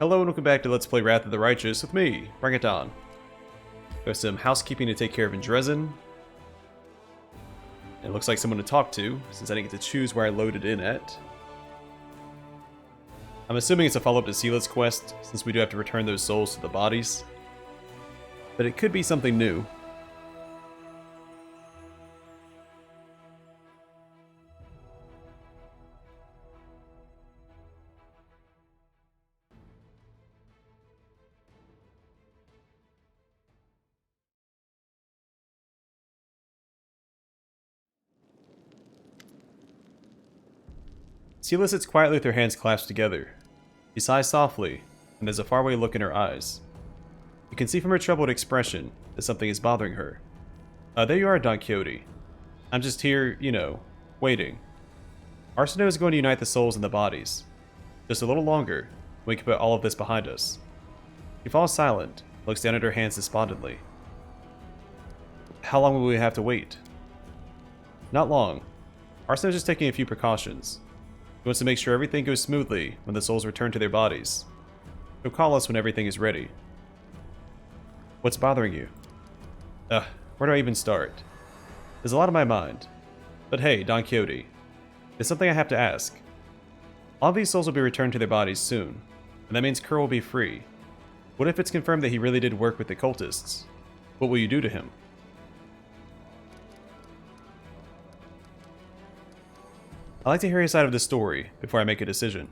Hello and welcome back to Let's Play Wrath of the Righteous with me, Bring It On. Got some housekeeping to take care of in Drezen. It looks like someone to talk to, since I didn't get to choose where I loaded in at. I'm assuming it's a follow-up to Sila's quest, since we do have to return those souls to the bodies. But it could be something new. Sila sits quietly with her hands clasped together. She sighs softly, and there's a faraway look in her eyes. You can see from her troubled expression that something is bothering her. There you are, Don Quixote. I'm just here, you know, waiting. Arsino is going to unite the souls and the bodies. Just a little longer, we can put all of this behind us. She falls silent, looks down at her hands despondently. How long will we have to wait? Not long. Arsino's just taking a few precautions. He wants to make sure everything goes smoothly when the souls return to their bodies. He'll call us when everything is ready. What's bothering you? Where do I even start? There's a lot on my mind. But hey, Don Quixote, there's something I have to ask. All of these souls will be returned to their bodies soon, and that means Kerr will be free. What if it's confirmed that he really did work with the cultists? What will you do to him? I like to hear his side of the story before I make a decision.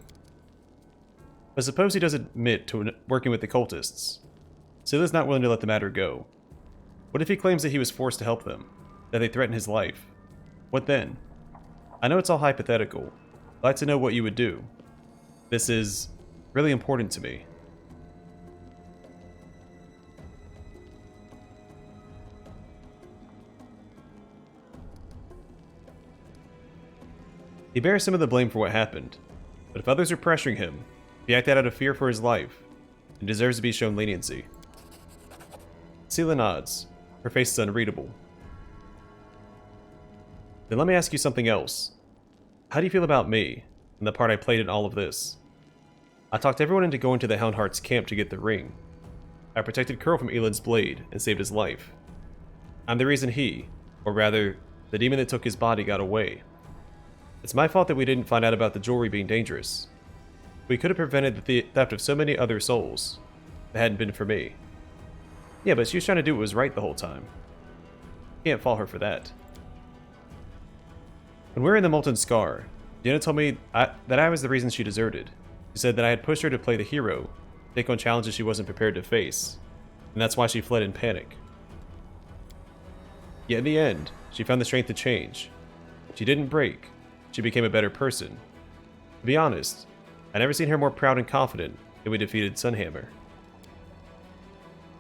But suppose he does admit to working with the cultists. Sila's not willing to let the matter go. What if he claims that he was forced to help them? That they threatened his life? What then? I know it's all hypothetical. I'd like to know what you would do. This is really important to me. He bears some of the blame for what happened, but if others are pressuring him, he acted out of fear for his life, and deserves to be shown leniency. Sila nods. Her face is unreadable. Then let me ask you something else. How do you feel about me, and the part I played in all of this? I talked everyone into going to the Houndheart's camp to get the ring. I protected Curl from Elin's blade and saved his life. I'm the reason he, or rather, the demon that took his body, got away. It's my fault that we didn't find out about the jewelry being dangerous. We could have prevented the theft of so many other souls if it hadn't been for me. Yeah, but she was trying to do what was right the whole time. Can't fault her for that. When we were in the Molten Scar, Diana told me that I was the reason she deserted. She said that I had pushed her to play the hero, take on challenges she wasn't prepared to face, and that's why she fled in panic. Yet in the end, she found the strength to change. She didn't break. She became a better person. To be honest, I've never seen her more proud and confident than we defeated Sunhammer.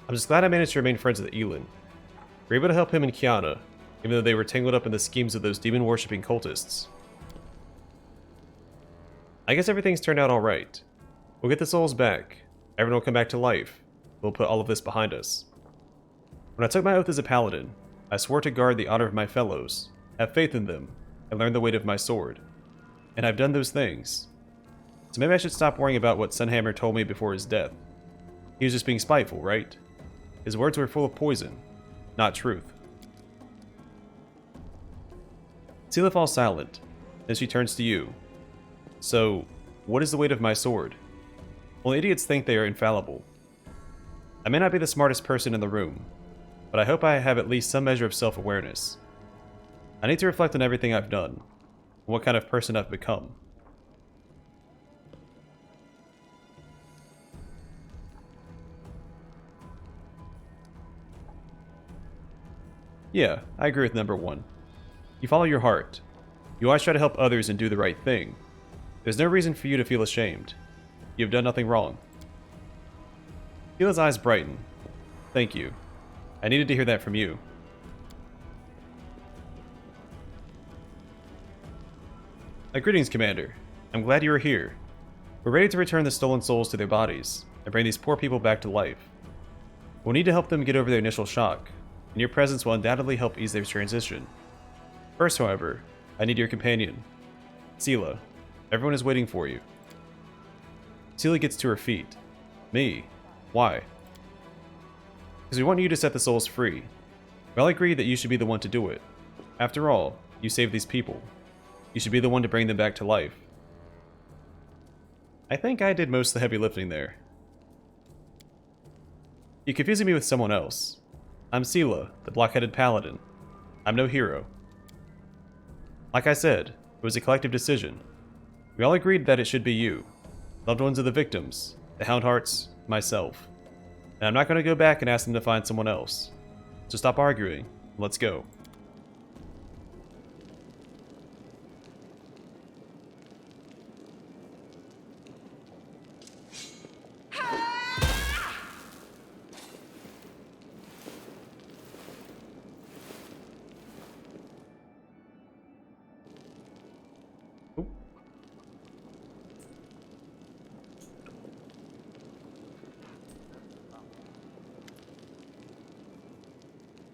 I'm just glad I managed to remain friends with Elin. We were able to help him and Kiana, even though they were tangled up in the schemes of those demon-worshipping cultists. I guess everything's turned out alright. We'll get the souls back, everyone will come back to life, we'll put all of this behind us. When I took my oath as a paladin, I swore to guard the honor of my fellows, have faith in them, and learn the weight of my sword. And I've done those things. So maybe I should stop worrying about what Sunhammer told me before his death. He was just being spiteful, right? His words were full of poison, not truth. Sila falls silent, then she turns to you. So, what is the weight of my sword? Well, idiots think they are infallible. I may not be the smartest person in the room, but I hope I have at least some measure of self-awareness. I need to reflect on everything I've done, and what kind of person I've become. Yeah, I agree with number one. You follow your heart. You always try to help others and do the right thing. There's no reason for you to feel ashamed. You have done nothing wrong. Sila's eyes brighten. Thank you. I needed to hear that from you. Greetings, Commander. I'm glad you are here. We're ready to return the stolen souls to their bodies, and bring these poor people back to life. We'll need to help them get over their initial shock, and your presence will undoubtedly help ease their transition. First, however, I need your companion. Sila, everyone is waiting for you. Sila gets to her feet. Me? Why? Because we want you to set the souls free. We all agree that you should be the one to do it. After all, you saved these people. You should be the one to bring them back to life. I think I did most of the heavy lifting there. You're confusing me with someone else. I'm Sela, the block-headed paladin. I'm no hero. Like I said, it was a collective decision. We all agreed that it should be you. Loved ones of the victims, the Houndhearts, myself. And I'm not going to go back and ask them to find someone else. So stop arguing. Let's go.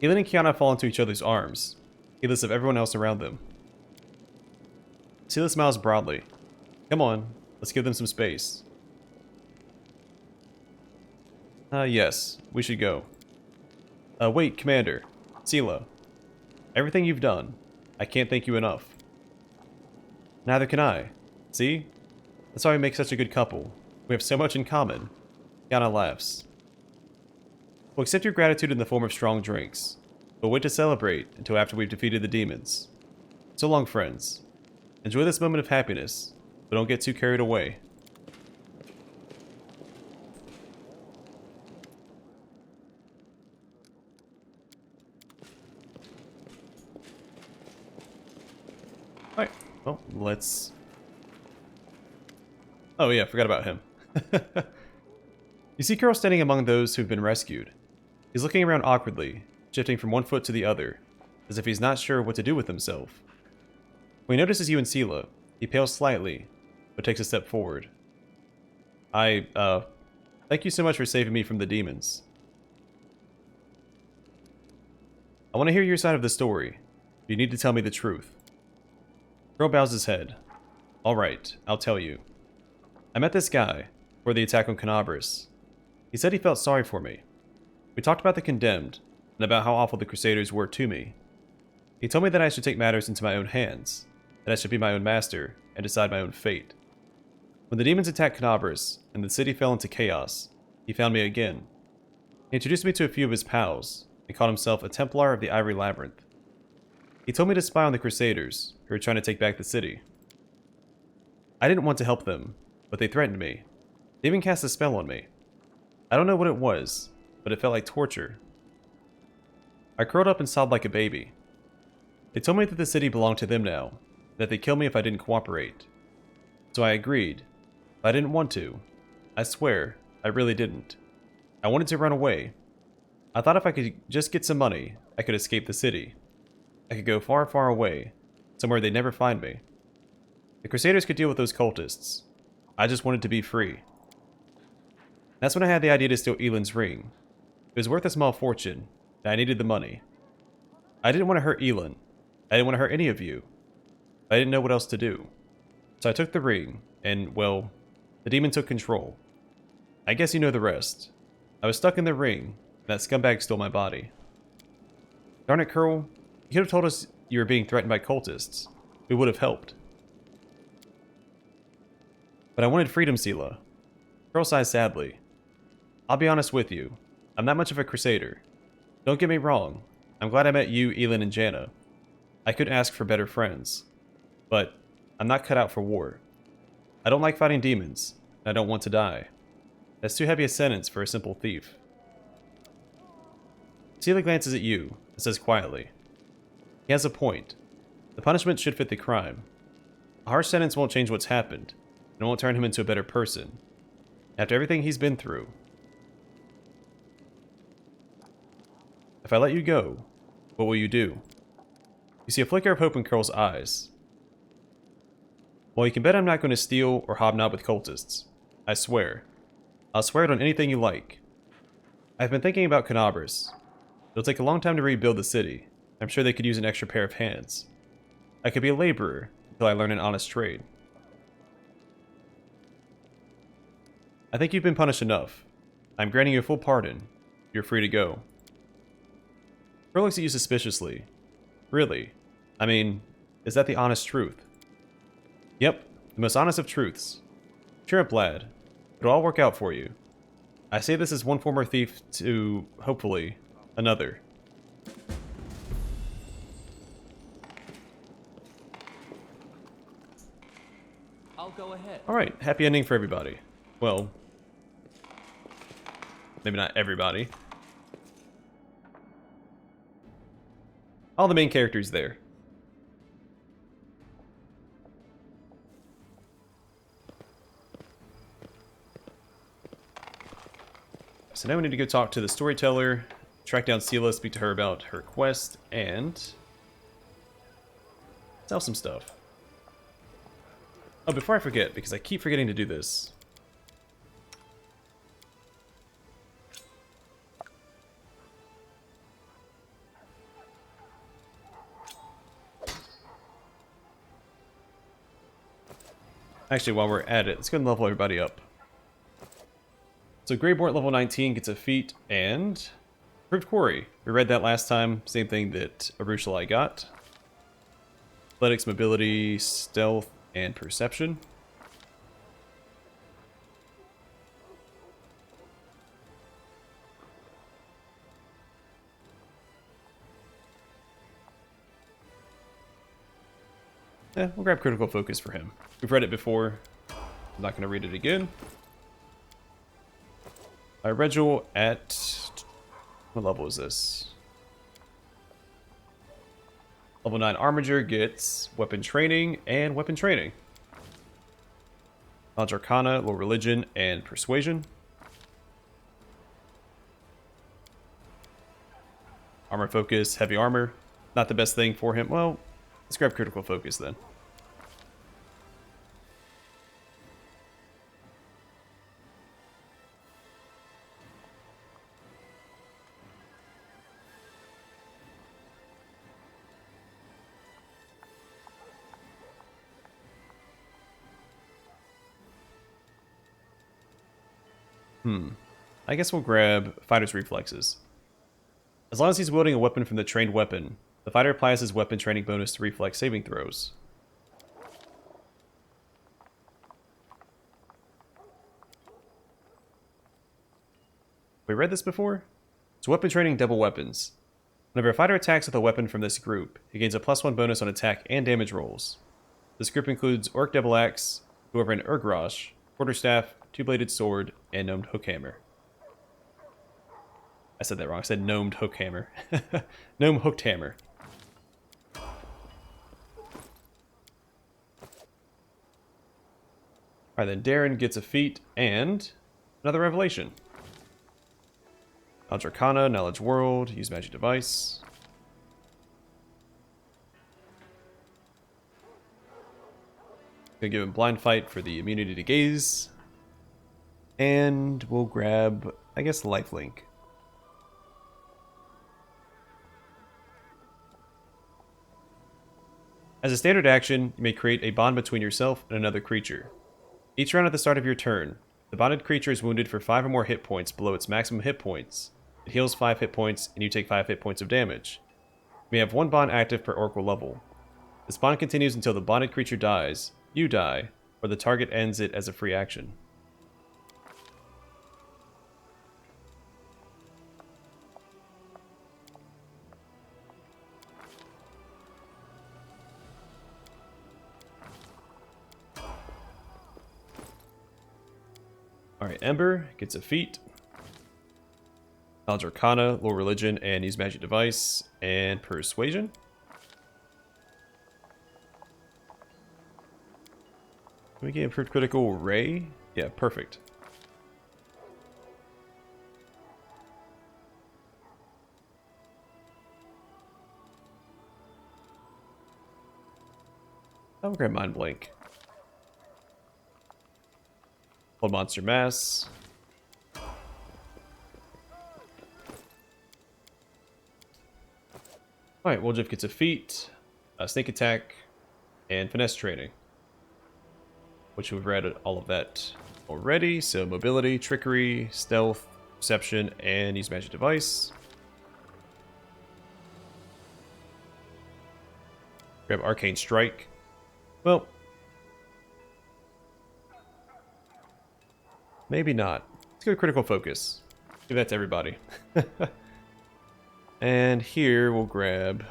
Elin and Kiana fall into each other's arms, heedless of everyone else around them. Sela smiles broadly. Come on, let's give them some space. Yes, we should go. Wait, Commander. Sela. Everything you've done, I can't thank you enough. Neither can I. See? That's why we make such a good couple. We have so much in common. Kiana laughs. We'll accept your gratitude in the form of strong drinks. We'll wait to celebrate until after we've defeated the demons. So long, friends. Enjoy this moment of happiness, but don't get too carried away. Alright, well, let's... Oh yeah, forgot about him. You see Carol standing among those who've been rescued. He's looking around awkwardly, shifting from one foot to the other, as if he's not sure what to do with himself. When he notices you and Sela, he pales slightly, but takes a step forward. Thank you so much for saving me from the demons. I want to hear your side of the story. You need to tell me the truth. Carol bows his head. Alright, I'll tell you. I met this guy, for the attack on Canabras. He said he felt sorry for me. We talked about the condemned, and about how awful the Crusaders were to me. He told me that I should take matters into my own hands, that I should be my own master, and decide my own fate. When the demons attacked Canabras, and the city fell into chaos, he found me again. He introduced me to a few of his pals, and called himself a Templar of the Ivory Labyrinth. He told me to spy on the Crusaders, who were trying to take back the city. I didn't want to help them, but they threatened me. They even cast a spell on me. I don't know what it was, but it felt like torture. I curled up and sobbed like a baby. They told me that the city belonged to them now, that they'd kill me if I didn't cooperate. So I agreed, but I didn't want to. I swear, I really didn't. I wanted to run away. I thought if I could just get some money, I could escape the city. I could go far, far away, somewhere they'd never find me. The Crusaders could deal with those cultists. I just wanted to be free. That's when I had the idea to steal Elin's ring. It was worth a small fortune, and I needed the money. I didn't want to hurt Elin. I didn't want to hurt any of you. I didn't know what else to do. So I took the ring, and, well, the demon took control. I guess you know the rest. I was stuck in the ring, and that scumbag stole my body. Darn it, Curl. You could have told us you were being threatened by cultists. We would have helped. But I wanted freedom, Sela. Curl sighs sadly. I'll be honest with you. I'm not much of a crusader. Don't get me wrong. I'm glad I met you, Elin, and Janna. I could ask for better friends. But I'm not cut out for war. I don't like fighting demons, and I don't want to die. That's too heavy a sentence for a simple thief. Sela glances at you and says quietly, he has a point. The punishment should fit the crime. A harsh sentence won't change what's happened, and it won't turn him into a better person. After everything he's been through. If I let you go, what will you do? You see a flicker of hope in Curl's eyes. Well, you can bet I'm not going to steal or hobnob with cultists. I swear. I'll swear it on anything you like. I've been thinking about Canabras. It'll take a long time to rebuild the city. I'm sure they could use an extra pair of hands. I could be a laborer until I learn an honest trade. I think you've been punished enough. I'm granting you a full pardon. You're free to go. Crow looks at you suspiciously. Really? I mean, is that the honest truth? Yep, the most honest of truths. Cheer up, lad. It'll all work out for you. I say this as one former thief to, hopefully, another. I'll go ahead. Alright, happy ending for everybody. Well, maybe not everybody. All the main characters there. So now we need to go talk to the Storyteller, track down Sela, speak to her about her quest, and sell some stuff. Oh, before I forget, because I keep forgetting to do this. Actually, while we're at it, let's go and level everybody up. So Greyboard level 19 gets a feat and Proved Quarry. We read that last time. Same thing that Arushali got. Athletics, mobility, stealth, and perception. Yeah, we'll grab critical focus for him. We've read it before. I'm not going to read it again. Regil at... what level is this? Level 9 Armiger gets weapon training and weapon training. Knowledge Arcana, low religion, and persuasion. Armor focus, heavy armor. Not the best thing for him. Well, let's grab critical focus then. I guess we'll grab Fighter's Reflexes. As long as he's wielding a weapon from the trained weapon, the fighter applies his weapon training bonus to reflex saving throws. We read this before? It's weapon training double weapons. Whenever a fighter attacks with a weapon from this group, he gains a +1 bonus on attack and damage rolls. This group includes Orc Double Axe, Dwarven Urgrosh, Quarterstaff, Two-Bladed Sword, and Gnomed Hookhammer. I said that wrong. I said Gnomed Hookhammer. Gnome Hooked Hammer. Alright, then Darren gets a feat and another revelation. Knowledge Arcana, Knowledge World, use Magic Device. Gonna give him Blind Fight for the immunity to gaze. And we'll grab, I guess, Lifelink. As a standard action, you may create a bond between yourself and another creature. Each round at the start of your turn, the bonded creature is wounded for 5 or more hit points below its maximum hit points. It heals 5 hit points, and you take 5 hit points of damage. You may have 1 bond active per Oracle level. This bond continues until the bonded creature dies, you die, or the target ends it as a free action. Alright, Ember gets a feat. Knowledge Arcana, low religion, and use Magic Device, and Persuasion. Can we get improved critical Ray? Yeah, perfect. I'll grab Mind Blank. Hold Monster Mass. Alright, Woljif gets a feat, Sneak Attack, and Finesse Training. Which we've read all of that already, so mobility, trickery, stealth, perception, and use magic device. Grab arcane strike. Well, maybe not. Let's go to critical focus. Give that to everybody. And here we'll grab...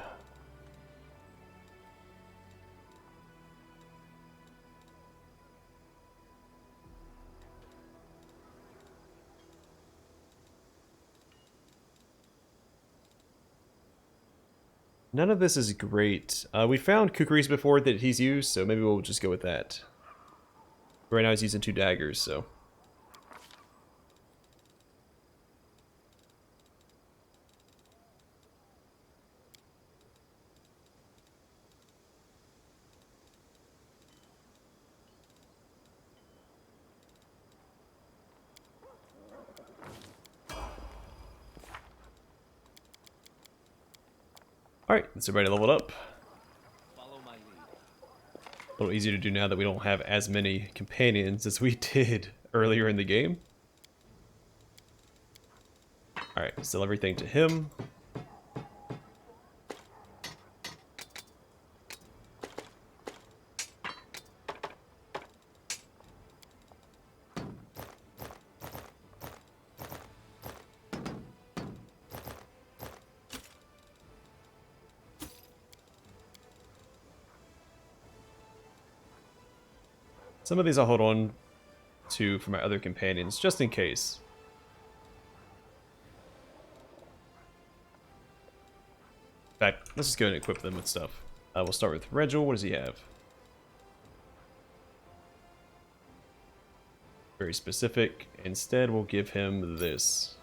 None of this is great. We found kukris before that he's used, so maybe we'll just go with that. Right now he's using 2 daggers, so... Alright, let's everybody level up. Follow my lead. A little easier to do now that we don't have as many companions as we did earlier in the game. Alright, sell everything to him. Some of these I'll hold on to for my other companions, just in case. In fact, let's just go and equip them with stuff. We'll start with Regil. What does he have? Very specific. Instead, we'll give him this.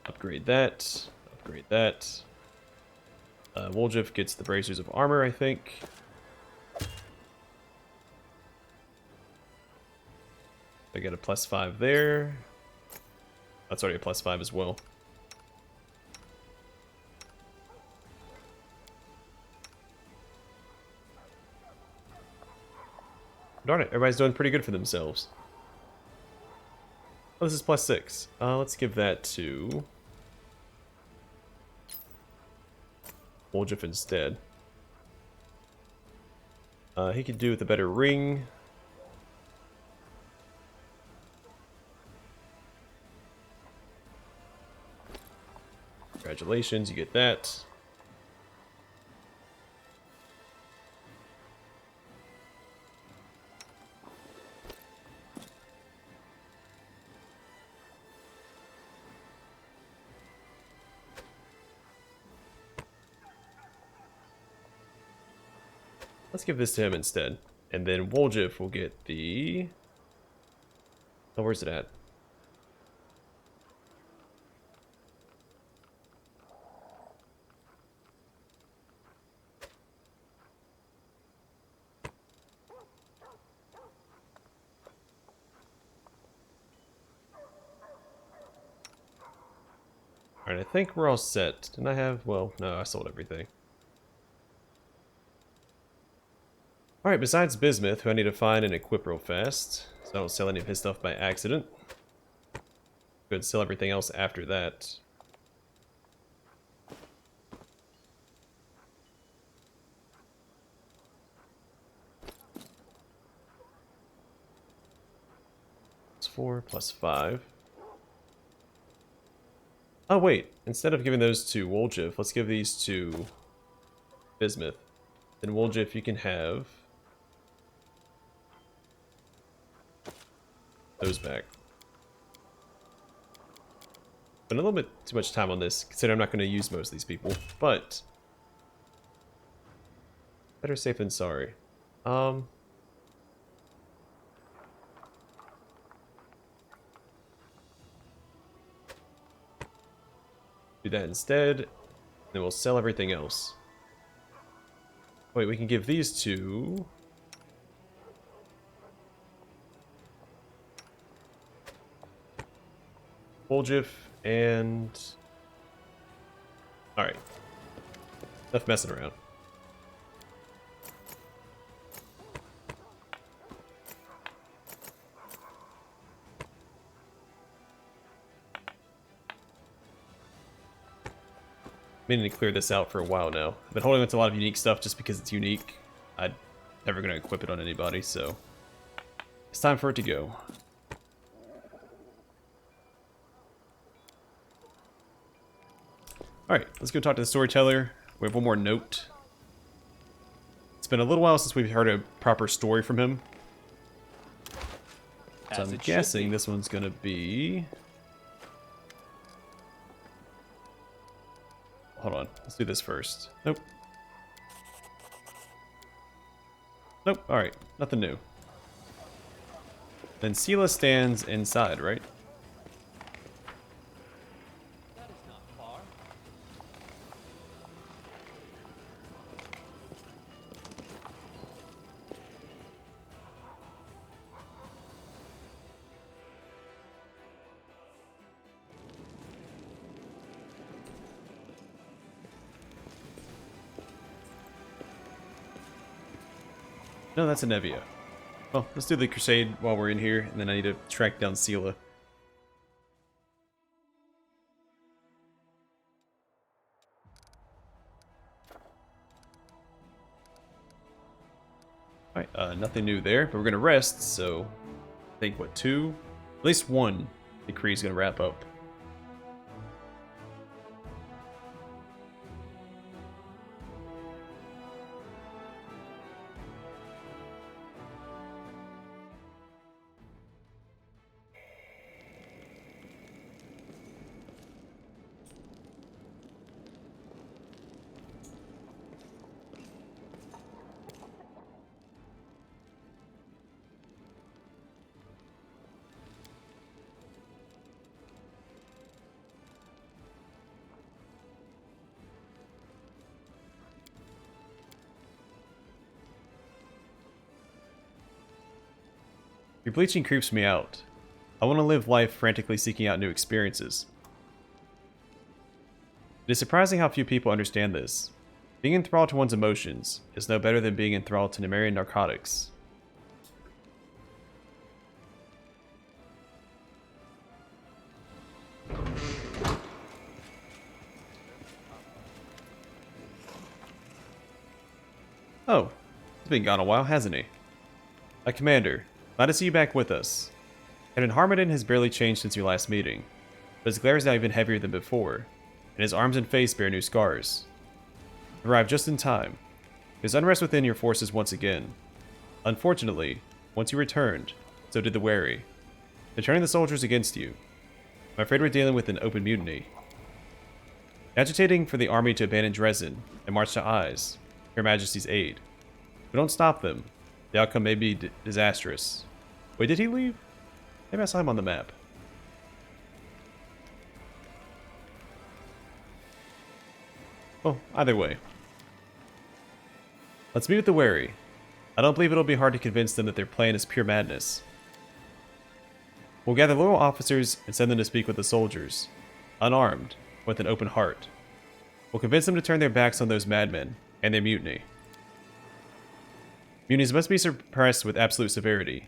Upgrade that. Upgrade that. Woljif gets the bracers of armor, I think. I get a +5 there. That's already a +5 as well. Darn it, everybody's doing pretty good for themselves. Oh, this is +6. Let's give that to Woljif instead. He could do with a better ring. Congratulations, you get that. Let's give this to him instead. And then Woljif will get the... Oh, where's it at? Alright, I think we're all set. Didn't I have... Well, no, I sold everything. Alright, besides Bismuth, who I need to find and equip real fast, so I don't sell any of his stuff by accident. Go ahead and sell everything else after that. +4, +5. Oh wait, instead of giving those to Woljif, let's give these to Bismuth. Then Woljif, you can have those back. Spent a little bit too much time on this, considering I'm not going to use most of these people, but better safe than sorry. Do that instead, then we'll sell everything else. Wait, we can give these to... Woljif and... Alright. Enough messing around. Meaning to clear this out for a while now. I've been holding on to a lot of unique stuff just because it's unique. I'm never going to equip it on anybody, so it's time for it to go. Alright, let's go talk to the Storyteller. We have one more note. It's been a little while since we've heard a proper story from him. So I'm guessing this one's going to be... Hold on, let's do this first. Nope. Nope, alright, nothing new. Then Sela stands inside, right? That is not far. No, that's a Nevia. Well, let's do the Crusade while we're in here, and then I need to track down Sela. Alright, nothing new there, but we're gonna rest, so I think, what, 2? At least 1 decree is gonna wrap up. Your bleaching creeps me out. I want to live life frantically seeking out new experiences. It is surprising how few people understand this. Being enthralled to one's emotions is no better than being enthralled to Nemerian narcotics. Oh, he's been gone a while, hasn't he? My commander, glad to see you back with us. Captain Harmondon has barely changed since your last meeting, but his glare is now even heavier than before, and his arms and face bear new scars. You arrived just in time. There's unrest within your forces once again. Unfortunately, once you returned, so did the wary. They're turning the soldiers against you. I'm afraid we're dealing with an open mutiny. Agitating for the army to abandon Drezen and march to Eyes, Your Majesty's aid. If we don't stop them, the outcome may be disastrous. Wait, did he leave? Maybe I saw him on the map. Oh, either way. Let's meet with the wary. I don't believe it'll be hard to convince them that their plan is pure madness. We'll gather loyal officers and send them to speak with the soldiers, unarmed, with an open heart. We'll convince them to turn their backs on those madmen and their mutiny. Mutinies must be suppressed with absolute severity.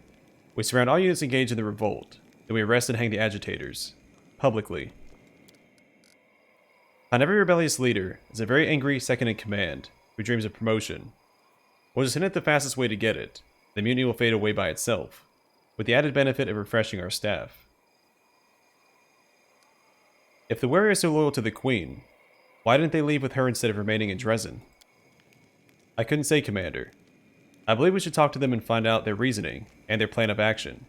We surround all units engaged in the revolt, then we arrest and hang the agitators, publicly. On every rebellious leader is a very angry second-in-command who dreams of promotion. We'll just hint at the fastest way to get it. The mutiny will fade away by itself, with the added benefit of refreshing our staff. If the wary are so loyal to the Queen, why didn't they leave with her instead of remaining in Drezen? I couldn't say, Commander. I believe we should talk to them and find out their reasoning and their plan of action.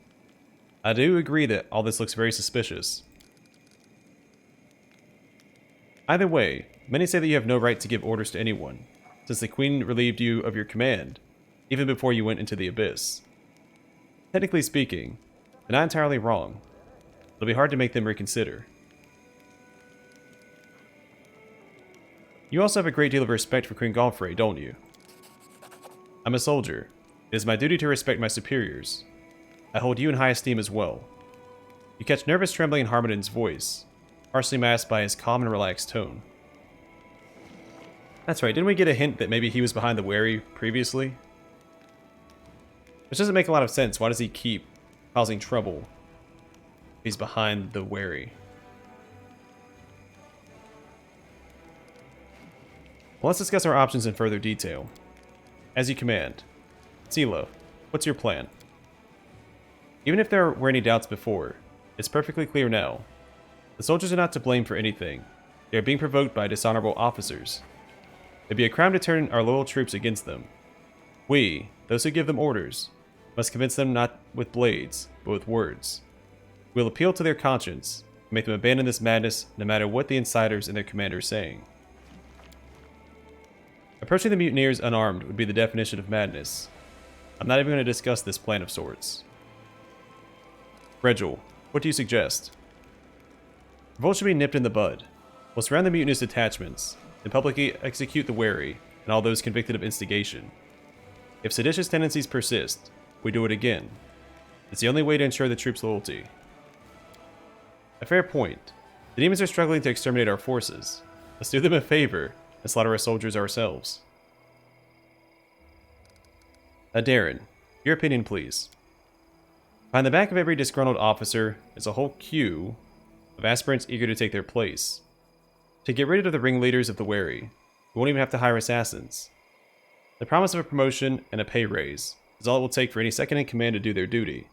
I do agree that all this looks very suspicious. Either way, many say that you have no right to give orders to anyone, since the Queen relieved you of your command, even before you went into the Abyss. Technically speaking, they're not entirely wrong. It'll be hard to make them reconsider. You also have a great deal of respect for Queen Galfrey, don't you? I'm a soldier. It is my duty to respect my superiors. I hold you in high esteem as well. You catch nervous trembling in Harmondon's voice, partially masked by his calm and relaxed tone. That's right, didn't we get a hint that maybe he was behind the wary previously? Which doesn't make a lot of sense. Why does he keep causing trouble if he's behind the wary? Well, let's discuss our options in further detail. As you command. Silo, what's your plan? Even if there were any doubts before, it's perfectly clear now. The soldiers are not to blame for anything. They are being provoked by dishonorable officers. It'd be a crime to turn our loyal troops against them. We, those who give them orders, must convince them not with blades, but with words. We'll appeal to their conscience, and make them abandon this madness no matter what the insiders and their commander are saying. Approaching the mutineers unarmed would be the definition of madness. I'm not even going to discuss this plan of sorts. Regil, what do you suggest? Revolt should be nipped in the bud. We'll surround the mutinous detachments, and publicly execute the wary and all those convicted of instigation. If seditious tendencies persist, we do it again. It's the only way to ensure the troops' loyalty. A fair point. The demons are struggling to exterminate our forces. Let's do them a favor and slaughter our soldiers ourselves. Darren, your opinion please. Behind the back of every disgruntled officer is a whole queue of aspirants eager to take their place. To get rid of the ringleaders of the wary, we won't even have to hire assassins. The promise of a promotion and a pay raise is all it will take for any second-in-command to do their duty,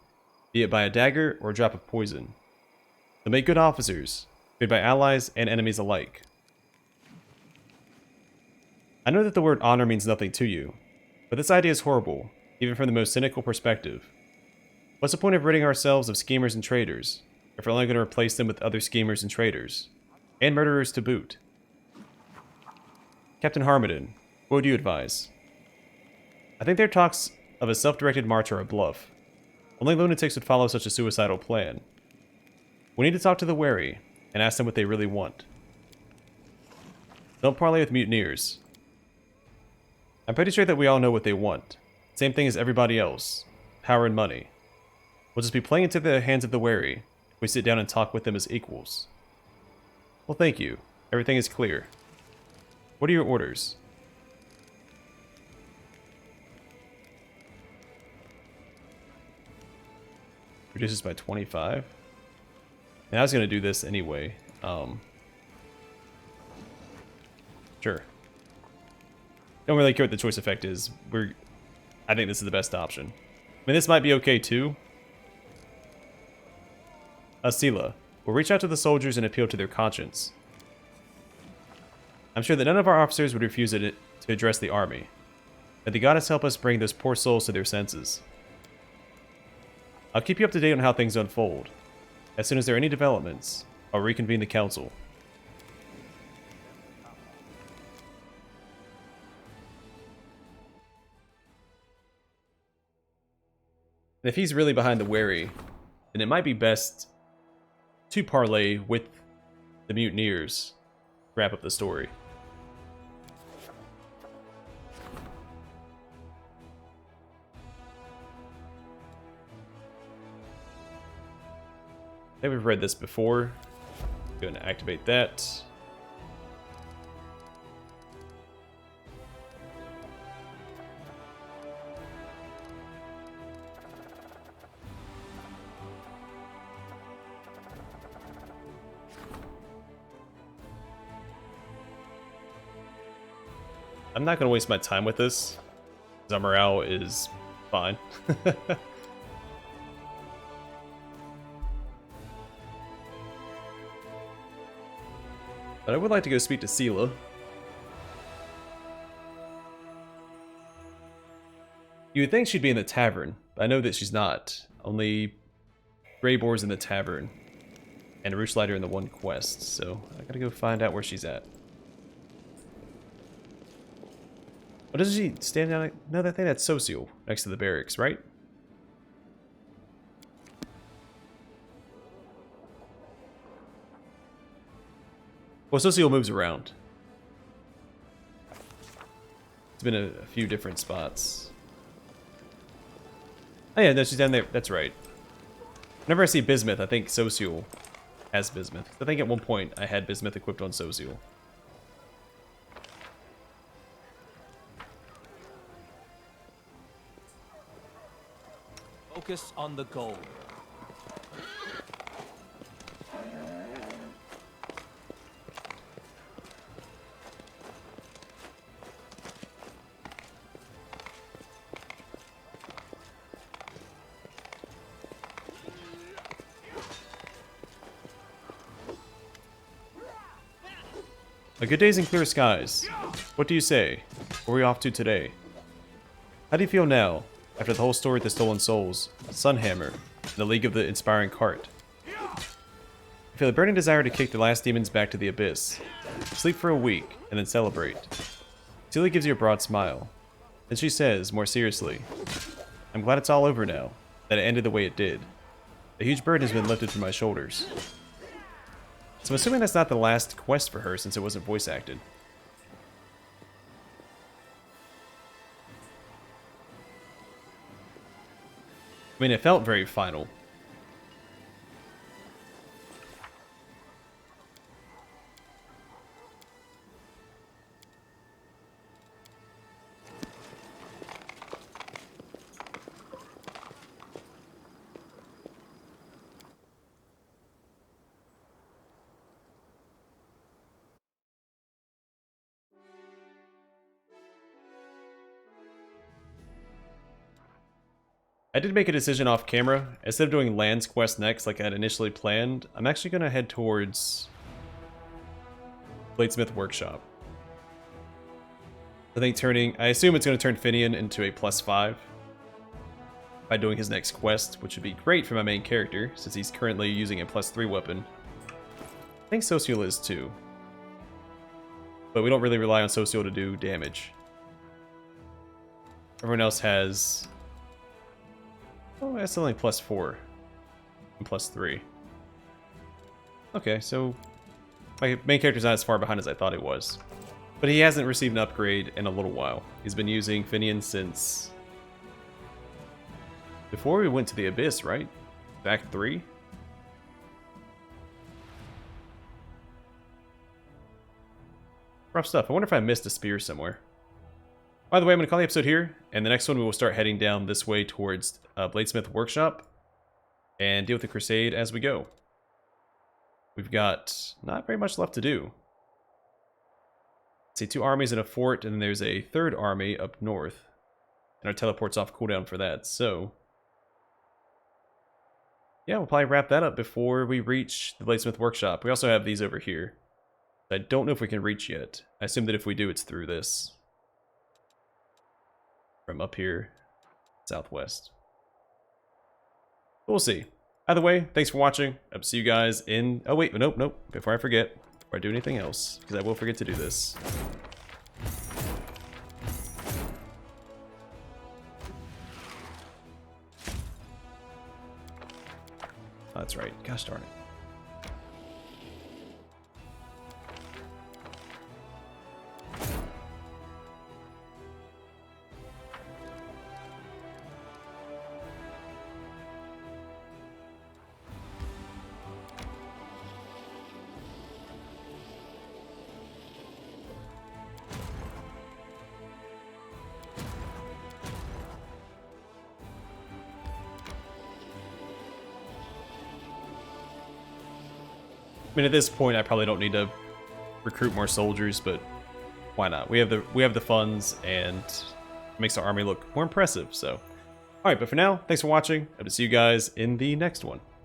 be it by a dagger or a drop of poison. They'll make good officers, feared by allies and enemies alike. I know that the word honor means nothing to you, but this idea is horrible, even from the most cynical perspective. What's the point of ridding ourselves of schemers and traitors, if we're only going to replace them with other schemers and traitors? And murderers to boot. Captain Harmodon, what would you advise? I think their talks of a self-directed march are a bluff. Only lunatics would follow such a suicidal plan. We need to talk to the wary, and ask them what they really want. Don't parley with mutineers. I'm pretty sure that we all know what they want. Same thing as everybody else. Power and money. We'll just be playing into the hands of the wary if we sit down and talk with them as equals. Well, thank you. Everything is clear. What are your orders? Reduces by 25. And I was going to do this anyway. Sure. Don't really care what the choice effect is. I think this is the best option. I mean, this might be okay too. Asila, we'll reach out to the soldiers and appeal to their conscience. I'm sure that none of our officers would refuse it to address the army. May the goddess help us bring those poor souls to their senses. I'll keep you up to date on how things unfold. As soon as there are any developments, I'll reconvene the council. And if he's really behind the wary, then it might be best to parlay with the mutineers to wrap up the story. I think we've read this before. Going to activate that. I'm not going to waste my time with this, because our morale is fine. But I would like to go speak to Sela. You would think she'd be in the tavern, but I know that she's not. Only Greyboar's in the tavern, and Roostlighter in the one quest, so I gotta go find out where she's at. What does she stand down? No, I think that's Social next to the barracks, right? Well, Social moves around. It's been a few different spots. Oh yeah, no, she's down there. That's right. Whenever I see Bismuth, I think Social has Bismuth. I think at one point I had Bismuth equipped on Social. Focus on the goal. A good days and clear skies. What do you say? Where are we off to today? How do you feel now, after the whole story with the Stolen Souls, Sunhammer, and the League of the Inspiring Cart? I feel a burning desire to kick the last demons back to the abyss. Sleep for a week, and then celebrate. Celia gives you a broad smile. Then she says, more seriously, I'm glad it's all over now, that it ended the way it did. A huge burden has been lifted from my shoulders. So I'm assuming that's not the last quest for her since it wasn't voice acted. I mean, it felt very final. I did make a decision off camera. Instead of doing Land's quest next like I had initially planned, I'm actually going to head towards Bladesmith Workshop. I assume it's going to turn Finian into a +5 by doing his next quest, which would be great for my main character, since he's currently using a +3 weapon. I think Social is too. But we don't really rely on Social to do damage. Everyone else has... Oh, that's only +4 and +3. Okay, so my main character's not as far behind as I thought he was. But he hasn't received an upgrade in a little while. He's been using Finian since before we went to the Abyss, right? Act 3? Rough stuff. I wonder if I missed a spear somewhere. By the way, I'm going to call the episode here, and the next one we will start heading down this way towards Bladesmith Workshop and deal with the Crusade as we go. We've got not very much left to do. Let's see, 2 armies and a fort, and then there's a 3rd army up north. And our teleport's off cooldown for that, so... yeah, we'll probably wrap that up before we reach the Bladesmith Workshop. We also have these over here. I don't know if we can reach yet. I assume that if we do, it's through this. From up here, southwest. We'll see. Either way, thanks for watching. I'll see you guys in... oh wait, nope. Before I forget, before I do anything else, because I will forget to do this. Oh, that's right. Gosh darn it. I mean, at this point, I probably don't need to recruit more soldiers, but why not? We have the funds, and it makes our army look more impressive. So, all right. But for now, thanks for watching. Hope to see you guys in the next one.